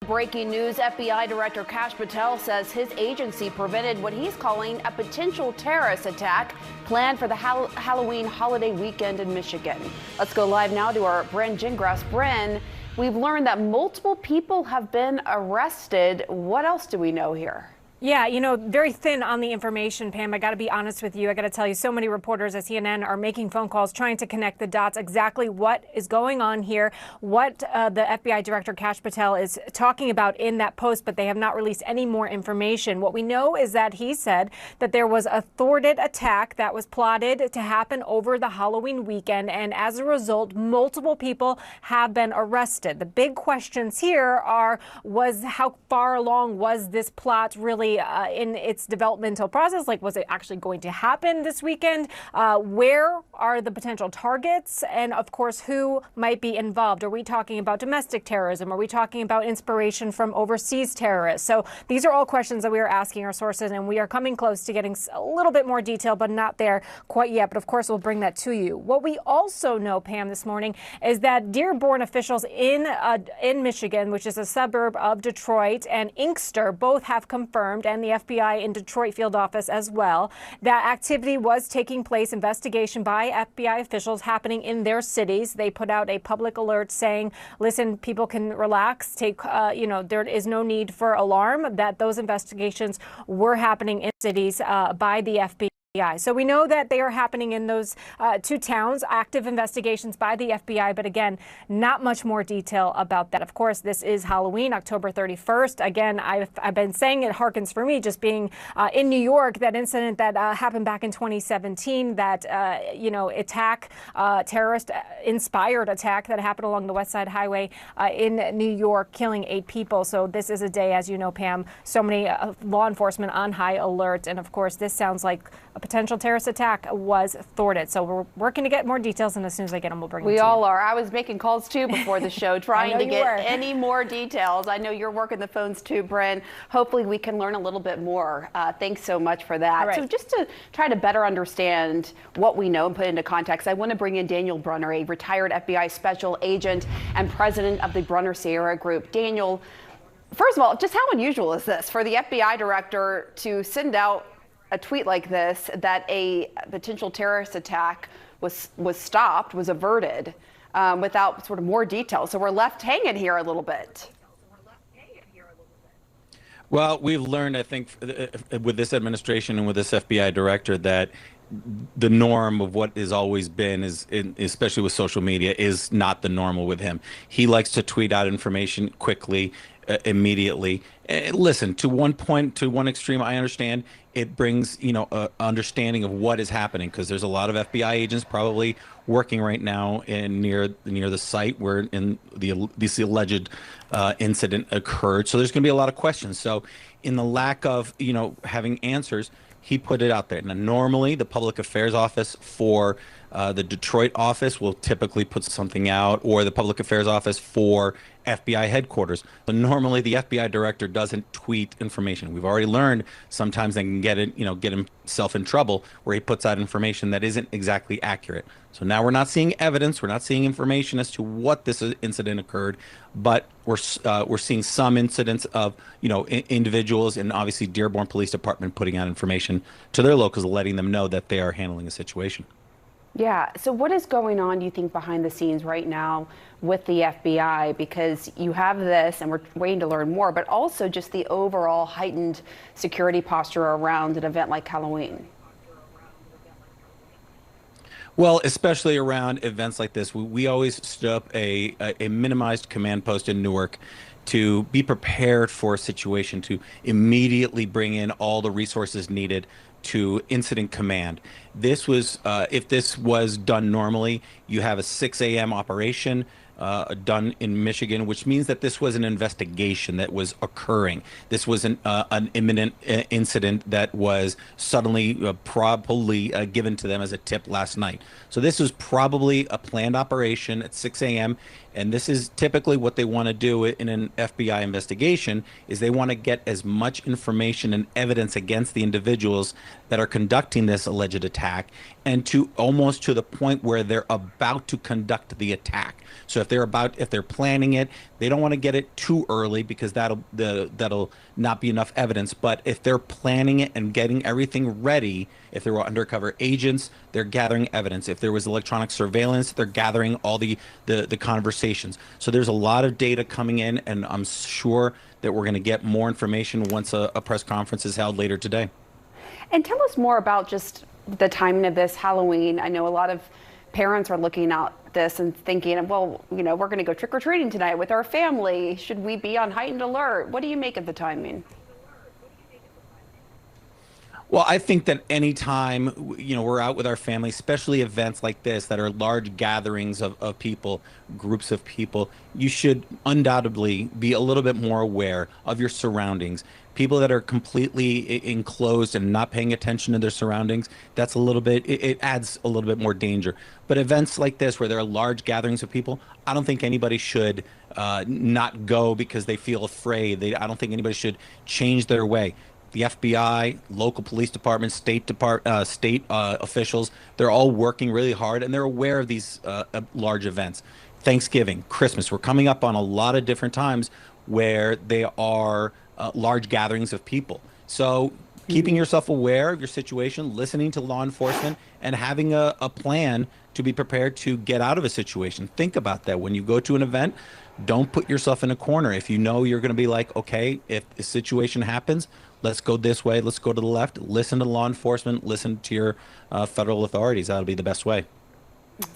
Breaking news, FBI Director Kash Patel says his agency prevented what he's calling a potential terrorist attack planned for the Halloween holiday weekend in Michigan. Let's go live now to our Bryn Gingras. Bryn, we've learned that multiple people have been arrested. What else do we know here? Yeah, you know, very thin on the information, Pam. I got to be honest with you. I got to tell you, so many reporters at CNN are making phone calls trying to connect the dots, exactly what is going on here, what the FBI Director Kash Patel is talking about in that post, but they have not released any more information. What we know is that he said that there was a thwarted attack that was plotted to happen over the Halloween weekend, and as a result, multiple people have been arrested. The big questions here are, how far along was this plot really in its developmental process? Like, was it actually going to happen this weekend? Where are the potential targets? And of course, who might be involved? Are we talking about domestic terrorism? Are we talking about inspiration from overseas terrorists? So these are all questions that we are asking our sources, and we are coming close to getting a little bit more detail, but not there quite yet. But of course, we'll bring that to you. What we also know, Pam, this morning is that Dearborn officials in Michigan, which is a suburb of Detroit, and Inkster both have confirmed, and the FBI in Detroit field office as well, that activity was taking place, investigation by FBI officials happening in their cities. They put out a public alert saying, listen, people can relax, there is no need for alarm, that those investigations were happening in cities by the FBI. So we know that they are happening in those two towns, active investigations by the FBI. But again, not much more detail about that. Of course, this is Halloween, October 31st. Again, I've been saying it harkens for me just being in New York, that incident that happened back in 2017, that, terrorist inspired attack that happened along the West Side Highway in New York, killing 8 people. So this is a day, as you know, Pam, so many law enforcement on high alert. And of course, this sounds like a potential terrorist attack was thwarted. So we're working to get more details, and as soon as I get them, we'll bring them to you. We all are. I was making calls too before the show, trying to get any more details. I know you're working the phones too, Bryn. Hopefully we can learn a little bit more. Thanks so much for that. Right. So just to try to better understand what we know and put into context, I want to bring in Daniel Brunner, a retired FBI special agent and president of the Brunner Sierra Group. Daniel, first of all, just how unusual is this for the FBI director to send out a tweet like this, that a potential terrorist attack was stopped, was averted, without sort of more detail? So we're left hanging here a little bit. Well, we've learned, I think, with this administration and with this FBI director, that the norm of what has always been, especially with social media, is not the normal with him. He likes to tweet out information quickly, immediately. Listen, to one extreme, I understand it brings, a understanding of what is happening, because there's a lot of FBI agents probably working right now near the site where this alleged incident occurred. So there's going to be a lot of questions. So in the lack of, having answers, he put it out there. Now, normally the public affairs office for the Detroit office will typically put something out, or the public affairs office for FBI headquarters. But normally the FBI director doesn't tweet information. We've already learned sometimes they can get himself in trouble where he puts out information that isn't exactly accurate. So now we're not seeing evidence, we're not seeing information as to what this incident occurred, but we're seeing some incidents of individuals, and obviously Dearborn Police Department putting out information to their locals, letting them know that they are handling a situation. Yeah. So what is going on, do you think, behind the scenes right now with the FBI? Because you have this, and we're waiting to learn more, but also just the overall heightened security posture around an event like Halloween. Well, especially around events like this, we always stood up a minimized command post in Newark to be prepared for a situation, to immediately bring in all the resources needed to incident command. This was, if this was done normally, you have a 6 a.m. operation done in Michigan, which means that this was an investigation that was occurring. This was an imminent incident that was suddenly probably given to them as a tip last night. So this was probably a planned operation at 6 a.m. And this is typically what they want to do in an FBI investigation, is they want to get as much information and evidence against the individuals that are conducting this alleged attack, and to almost to the point where they're about to conduct the attack. So if they're planning it, they don't want to get it too early, because that'll not be enough evidence. But if they're planning it and getting everything ready, if there were undercover agents, they're gathering evidence. If there was electronic surveillance, they're gathering all the conversations. So there's a lot of data coming in, and I'm sure that we're going to get more information once a press conference is held later today. And tell us more about just the timing of this Halloween. I know a lot of parents are looking at this and thinking, well, we're going to go trick-or-treating tonight with our family. Should we be on heightened alert? What do you make of the timing? Well, I think that anytime, we're out with our family, especially events like this that are large gatherings of people, groups of people, you should undoubtedly be a little bit more aware of your surroundings. People that are completely enclosed and not paying attention to their surroundings, that's it adds a little bit more danger. But events like this, where there are large gatherings of people, I don't think anybody should not go because they feel afraid. I don't think anybody should change their way. The FBI, local police departments, state officials, they're all working really hard, and they're aware of these large events. Thanksgiving, Christmas, we're coming up on a lot of different times where they are large gatherings of people. So keeping yourself aware of your situation, listening to law enforcement, and having a plan to be prepared to get out of a situation. Think about that. When you go to an event, don't put yourself in a corner. If you know you're going to be like, okay, if a situation happens, let's go this way, let's go to the left, listen to law enforcement, listen to your federal authorities. That'll be the best way.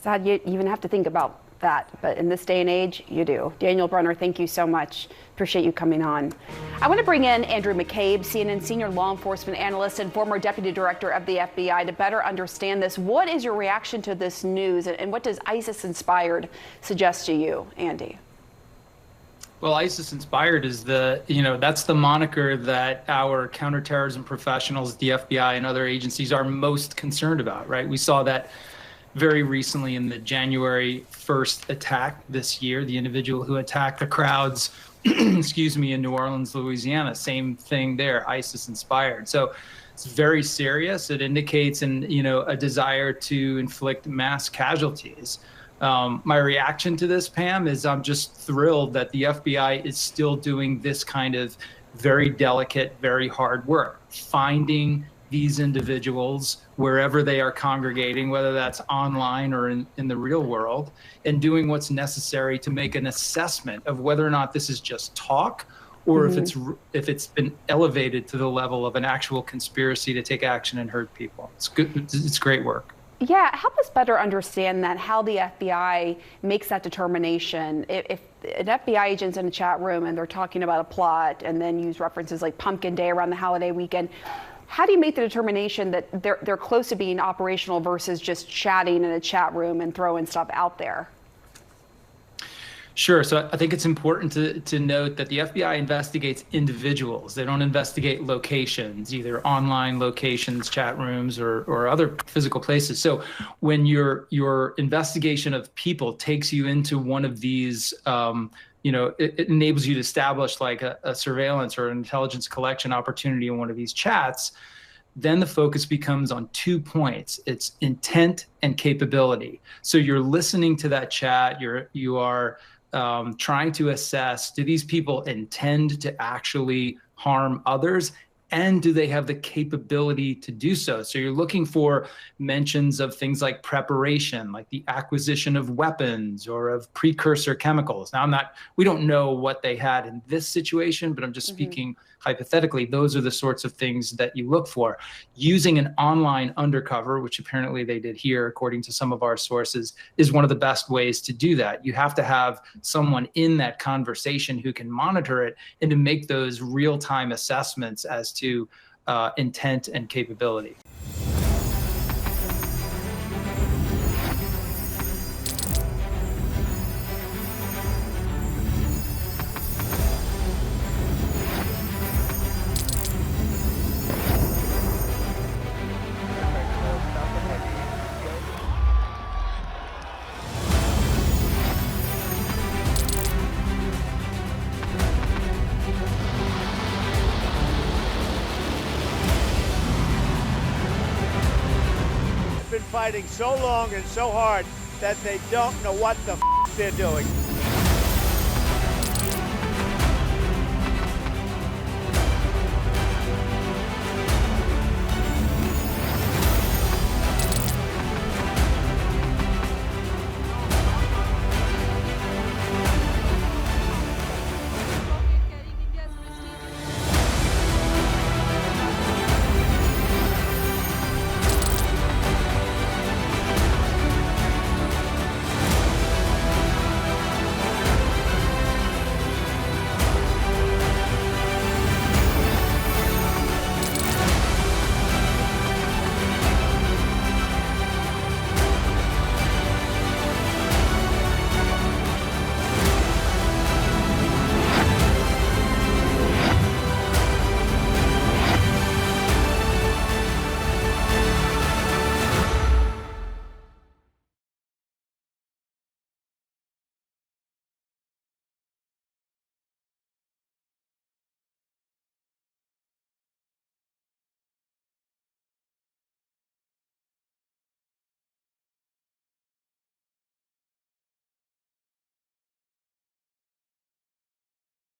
Sad you even have to think about that, but in this day and age, you do. Daniel Brunner, thank you so much. Appreciate you coming on. I want to bring in Andrew McCabe, CNN senior law enforcement analyst and former deputy director of the FBI, to better understand this. What is your reaction to this news, and what does ISIS-inspired suggest to you, Andy? Well, ISIS-inspired is that's the moniker that our counterterrorism professionals, the FBI and other agencies, are most concerned about, right? We saw that very recently in the January 1st attack this year, the individual who attacked the crowds, in New Orleans, Louisiana. Same thing there, ISIS-inspired. So it's very serious. It indicates a desire to inflict mass casualties. My reaction to this, Pam, is I'm just thrilled that the FBI is still doing this kind of very delicate, very hard work, finding these individuals wherever they are congregating, whether that's online or in the real world, and doing what's necessary to make an assessment of whether or not this is just talk, or if it's been elevated to the level of an actual conspiracy to take action and hurt people. It's good. It's great work. Yeah, help us better understand that, how the FBI makes that determination. If an FBI agent's in a chat room and they're talking about a plot and then use references like Pumpkin Day around the holiday weekend, how do you make the determination that they're close to being operational versus just chatting in a chat room and throwing stuff out there? Sure. So I think it's important to note that the FBI investigates individuals. They don't investigate locations, either online locations, chat rooms, or other physical places. So when your investigation of people takes you into one of these, it enables you to establish like a surveillance or an intelligence collection opportunity in one of these chats, then the focus becomes on 2 points. It's intent and capability. So you're listening to that chat. You are trying to assess, do these people intend to actually harm others? And do they have the capability to do so? So you're looking for mentions of things like preparation, like the acquisition of weapons or of precursor chemicals. Now, we don't know what they had in this situation, but I'm just speaking hypothetically. Those are the sorts of things that you look for. Using an online undercover, which apparently they did here, according to some of our sources, is one of the best ways to do that. You have to have someone in that conversation who can monitor it and to make those real-time assessments as to intent and capability. fighting so long and so hard that they don't know what the they're doing.